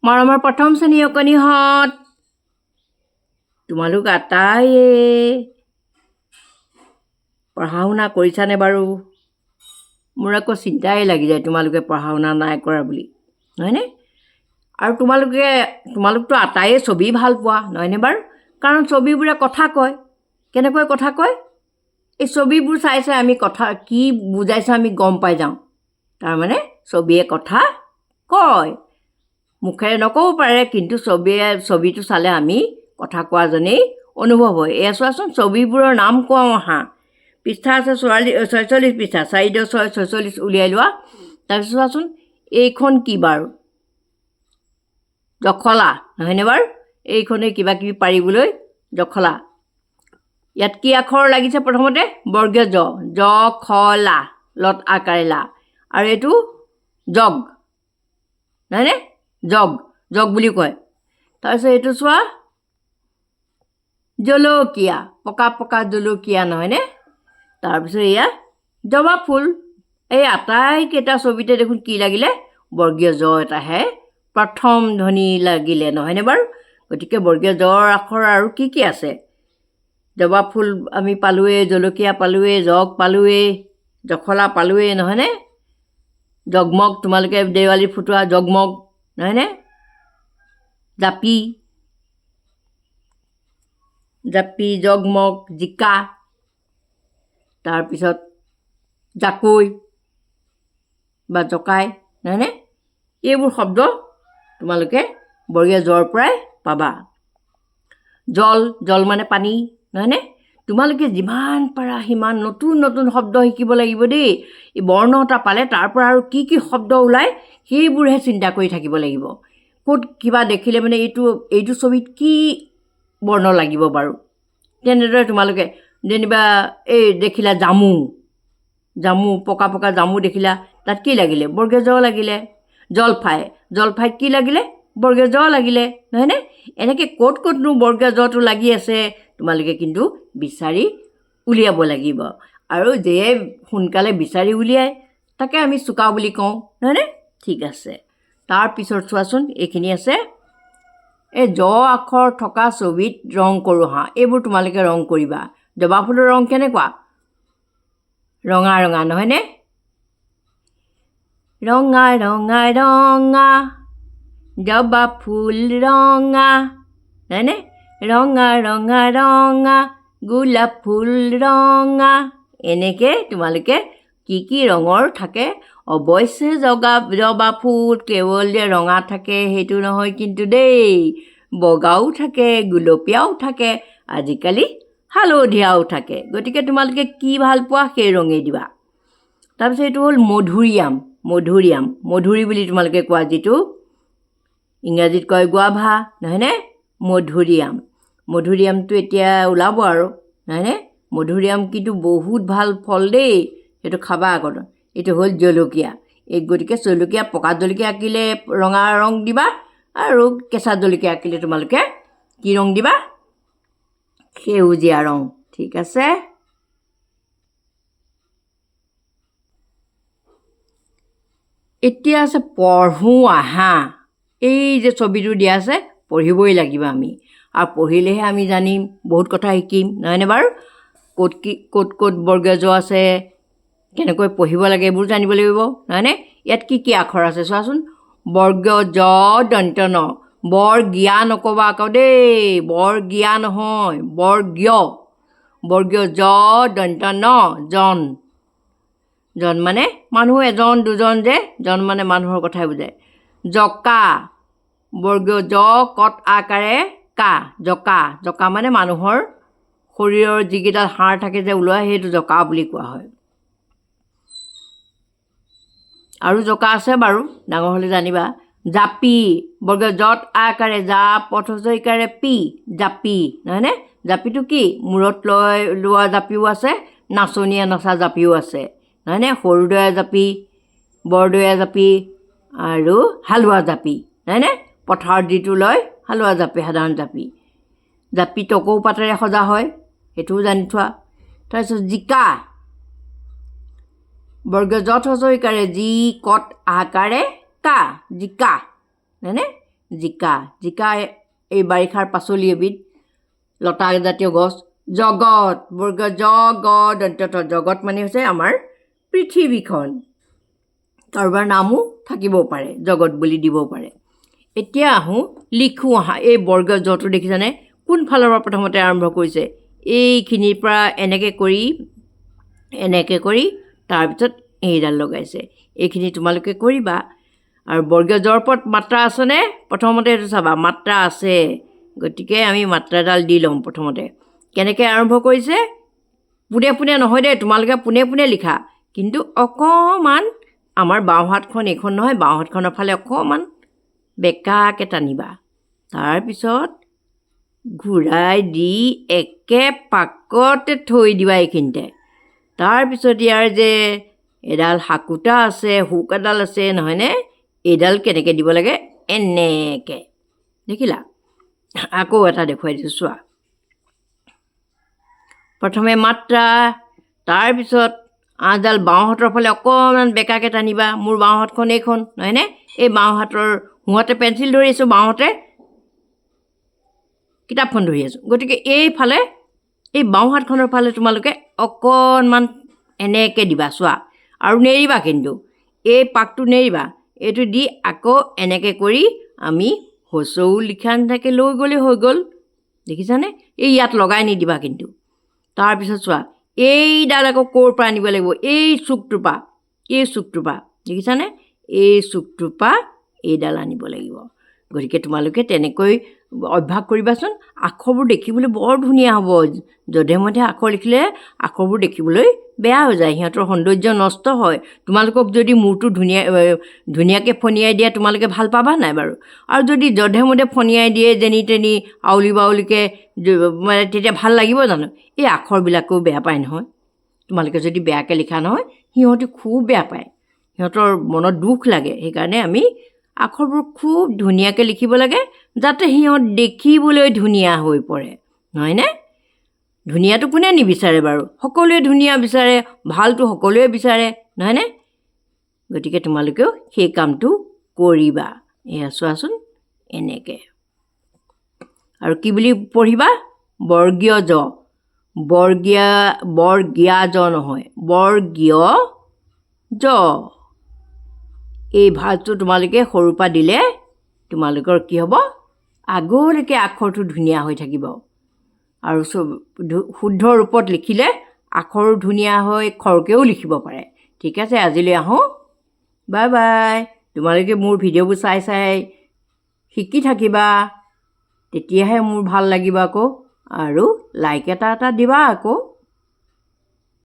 মৰমৰ প্ৰথম শ্ৰেণী অকণিহঁত, তোমালোক আটাইয়ে পঢ়া শুনা কৰিছানে বাৰু? মোৰ আকৌ চিন্তাই লাগি যায় তোমালোকে পঢ়া শুনা নাই কৰা বুলি, নহয়নে? আৰু তোমালোকতো আটাইয়ে ছবি ভাল পোৱা, নহয়নে বাৰু? কাৰণ ছবিবোৰে কথা কয়। কেনেকৈ কথা কয়? এই ছবিবোৰ চাই চাই আমি কথা কি বুজাইছে আমি গম পাই যাওঁ। তাৰমানে ছবিয়ে কথা কয়। মুখেৰে নক'ব পাৰে, কিন্তু ছবিটো চালে আমি কথা কোৱাজনেই অনুভৱ হয়। এয়া চোৱাচোন, ছবিবোৰৰ নাম কওঁ আহা। পৃষ্ঠা আছে 46 পৃষ্ঠা, 4×6 = 46 উলিয়াই লোৱা। তাৰপিছত চোৱাচোন, এইখন কি বাৰু? জখলা, নহয়নে বাৰু? এইখনেই কিবা কিবি পাৰিবলৈ জখলা। ইয়াত কি আখৰ লাগিছে? প্ৰথমতে বৰ্গীয় জখলা, লত আকাৰে লা। আৰু এইটো জগ, নহয়নে? জগ বুলি কয়। তাৰপিছত এইটো চোৱা, জলকীয়া, পকা পকা জলকীয়া, নহয়নে? তাৰপিছত এয়া জবা ফুল। এই আটাইকেইটা ছবিতে দেখোন কি লাগিলে? বৰ্গীয় জ এটাহে প্ৰথম ধ্বনি লাগিলে, নহয়নে বাৰু? গতিকে বৰ্গীয় জৰ আখৰ আৰু কি কি আছে? জবা ফুল আমি পালোৱেই, জলকীয়া পালোৱেই, জগ পালোৱেই, জখলা পালোৱেই, নহয়নে? জগমগ, তোমালোকে দেৱালী ফুটোৱা জগমগ, নহয়নে? জাপি, জগমগ, জিকা, তাৰপিছত জাকৈ বা জকাই, নহয়নে? এইবোৰ শব্দ তোমালোকে বৰ্গীয় জৰ পৰাই পাবা। জল মানে পানী, নহয়নে? তোমালোকে যিমান পাৰা সিমান নতুন নতুন শব্দ শিকিব লাগিব দেই। এই বৰ্ণ এটা পালে তাৰ পৰা আৰু কি কি শব্দ ওলায় সেইবোৰহে চিন্তা কৰি থাকিব লাগিব। ক'ত কিবা দেখিলে মানে এইটো ছবিত কি বৰ্ণ লাগিব বাৰু? তেনেদৰে তোমালোকে যেনিবা এই দেখিলা জামু, পকা পকা জামু দেখিলা, তাত কি লাগিলে? বৰ্গীয় জ লাগিলে। জলফাইত কি লাগিলে? বৰ্গীয় জ লাগিলে, নহয়নে? এনেকৈ ক'তনো বৰ্গীয় জটো লাগি আছে তোমালোকে কিন্তু বিচাৰি উলিয়াব লাগিব। আৰু যে সোনকালে বিচাৰি উলিয়াই তাকে আমি চোকা বুলি কওঁ, নহয়নে? ঠিক আছে। তাৰপিছত চোৱাচোন, এইখিনি আছে এই জ আখৰ থকা ছবিত ৰং কৰোঁ হা। এইবোৰ তোমালোকে ৰং কৰিবা। জবা ফুলৰ ৰং কেনেকুৱা? ৰঙা ৰঙা, নহয়নে? ৰঙা ৰঙা ৰঙা জবা ফুল ৰঙা, নহয়নে? ৰঙা ৰঙা ৰঙা গোলাপ ফুল ৰঙা। এনেকৈ তোমালোকে কি কি ৰঙৰ থাকে? অৱশ্যে জবা ফুল কেৱল যে ৰঙা থাকে সেইটো নহয় কিন্তু দেই। বগাও থাকে, গুলপীয়াও থাকে, আজিকালি হালধীয়াও থাকে। গতিকে তোমালোকে কি ভাল পোৱা সেই ৰঙেই দিবা। তাৰপিছত এইটো হ'ল মধুৰি বুলি তোমালোকে কোৱা, যিটো ইংৰাজীত কয় গুৱাভা, নহয়নে? মধুৰিআমটো এতিয়া ওলাব আৰু, নহয়নে? মধুৰিআম কিন্তু বহুত ভাল ফল দেই, সেইটো খাবা আগত। এইটো হ'ল জলকীয়া। গতিকে পকা জলকীয়া আঁকিলে ৰঙা ৰং দিবা, আৰু কেঁচা জলকীয়া আঁকিলে তোমালোকে কি ৰং দিবা? সেউজীয়া ৰং। ঠিক আছে। এতিয়া আছে পঢ়োঁ আহা। এই যে ছবিটো দিয়া আছে, পঢ়িবই লাগিব আমি। আৰু পঢ়িলেহে আমি জানিম, বহুত কথা শিকিম, নহয়নে বাৰু? ক'ত বৰ্গীয় জ আছে, কেনেকৈ পঢ়িব লাগে এইবোৰ জানিব লাগিব, নহয়নে? ইয়াত কি কি আখৰ আছে চোৱাচোন। বৰ্গীয় জ দন্ত্য ন। বৰ গীয়া নক'বা আকৌ দেই, বৰ গীয়া নহয়, বৰ্গীয় জ দন্ত্য ন, জন মানে মানুহ এজন দুজন, যে জন মানে মানুহৰ কথাই বুজায়। জকা, বৰ্গীয় জ কট আকাৰে কা, জকা মানে মানুহৰ শৰীৰৰ যিকেইটা হাড় থাকে যে ওলোৱা, সেইটো জকা বুলি কোৱা হয়। আৰু জকা আছে বাৰু, ডাঙৰ হ'লে জানিবা। জাপি, বৰ্গীয় জত আকাৰে জা, পথ-ইকাৰে পি, জাপি, নহয়নে? জাপিটো কি? মূৰত লোৱা জাপিও আছে, নাচনীয়ে নচা জাপিও আছে, নহয়নে? সৰুদৈয়া জাপি, বৰদৈয়া জাপি আৰু হালোৱা জাপি, নহয়নে? পথাৰত যিটো লয় হালোৱা জাপি, সাধাৰণ জাপি টকৌ পাতেৰে সজা হয়, সেইটোও জানি থোৱা। তাৰপিছত জিকা, বৰ্গীয় জত ইকাৰে জি, কট আকাৰে কা, জিকা, নহয়নে? জিকা এই বাৰিষাৰ পাচলি এবিধ, লতাজাতীয় গছ। জগত, বৰ্গ জগত, অন্ততঃ জগত মানে হৈছে আমাৰ পৃথিৱীখন। কাৰোবাৰ নামো থাকিবও পাৰে, জগত বুলি দিবও পাৰে। এতিয়া আহোঁ, লিখোঁ আহা। এই বৰ্গ জটো দেখিছানে কোনফালৰ পৰা প্ৰথমতে আৰম্ভ কৰিছে? এইখিনিৰ পৰা এনেকৈ কৰি তাৰপিছত এইডাল লগাইছে। এইখিনি তোমালোকে কৰিবা। আৰু বৰ্গ জৰ ওপৰত মাত্ৰা আছেনে? প্ৰথমতে এইটো চাবা, মাত্ৰা আছে। গতিকে আমি মাত্ৰাডাল দি ল'ম প্ৰথমতে। কেনেকৈ আৰম্ভ কৰিছে? পোনে পোনে নহয় দেই, তোমালোকে পোনে পোনে লিখা, কিন্তু অকণমান আমাৰ বাওঁ হাতখন এইখন নহয়, বাওঁ হাতখনৰ ফালে অকণমান বেকাকৈ টানিবা। তাৰপিছত ঘূৰাই দি একে পাকতে থৈ দিবা এইখিনিতে। তাৰপিছত ইয়াৰ যে এডাল হাকুটা আছে, হুক এডাল আছে নহয়নে, এইডাল কেনেকৈ দিব লাগে? এনেকৈ দেখিলা? আকৌ এটা দেখুৱাই দিছোঁ চোৱা। প্ৰথমে মাত্ৰা, তাৰপিছত আঁচডাল বাওঁ হাতৰ ফালে অকণমান বেকাকৈ টানিবা। মোৰ বাওঁ হাতখন এইখন নহয়নে? এই বাওঁ হাতৰ সোঁহাতে পেঞ্চিল ধৰি আছোঁ, বাওঁহাতে কিতাপখন ধৰি আছোঁ। গতিকে এইফালে এই বাওঁ হাতখনৰ ফালে তোমালোকে অকণমান এনেকৈ দিবা চোৱা। আৰু নেৰিবা কিন্তু, এই পাকটো নেৰিবা। এইটো দি আকৌ এনেকৈ কৰি আমি হচৌ লিখা নিচিনাকৈ লৈ গ'লেই হৈ গ'ল। দেখিছানে? এই ইয়াত লগাই নিদিবা কিন্তু। তাৰপিছত চোৱা, এইডাল আকৌ ক'ৰ পৰা আনিব লাগিব? এই চুকটোৰ পৰা দেখিছানে? এই চুকটোৰ পৰা এইডাল আনিব লাগিব। গতিকে তোমালোকে তেনেকৈ অভ্যাস কৰিবাচোন। আখৰবোৰ দেখিবলৈ বৰ ধুনীয়া হ'ব। যধে মধে আখৰ লিখিলে আখৰবোৰ দেখিবলৈ বেয়া হৈ যায়, সিহঁতৰ সৌন্দৰ্য নষ্ট হয়। তোমালোকক যদি মূৰটো ধুনীয়াকৈ ফনিয়াই দিয়ে তোমালোকে ভাল পাবা নাই বাৰু? আৰু যদি যধে মধে ফনিয়াই দিয়ে, যেনি তেনি আউলি বাউলিকৈ, মানে তেতিয়া ভাল লাগিব জানো? এই আখৰবিলাকেও বেয়া পায় নহয়। তোমালোকে যদি বেয়াকৈ লিখা নহয়, সিহঁতে খুব বেয়া পায়, সিহঁতৰ মনত দুখ লাগে। সেইকাৰণে আমি আখৰবোৰ খুব ধুনীয়াকৈ লিখিব লাগে, যাতে সিহঁত দেখিবলৈ ধুনীয়া হৈ পৰে, নহয়নে? ধুনীয়াটো কোনে নিবিচাৰে বাৰু? সকলোৱে ধুনীয়া বিচাৰে, ভালটো সকলোৱে বিচাৰে, নহয়নে? গতিকে তোমালোকেও সেই কামটো কৰিবা। এয়া চোৱাচোন, এনেকৈ। আৰু কি বুলি পঢ়িবা? বৰ্গীয় জ, বৰ্গীয়া জ নহয়, বৰ্গীয় জ। এই ভাজটো তোমালোকে সৰুৰ পৰা দিলে তোমালোকৰ কি হ'ব? আগলৈকে আখৰটো ধুনীয়া হৈ থাকিব। আৰু শুদ্ধ ৰূপত লিখিলে আখৰো ধুনীয়া হৈ খৰকৈও লিখিব পাৰে। ঠিক আছে, আজিলৈ আহোঁ। Bye bye. তোমালোকে মোৰ ভিডিঅ'বোৰ চাই শিকি থাকিবা, তেতিয়াহে মোৰ ভাল লাগিব আকৌ। আৰু লাইক এটা দিবা আকৌ।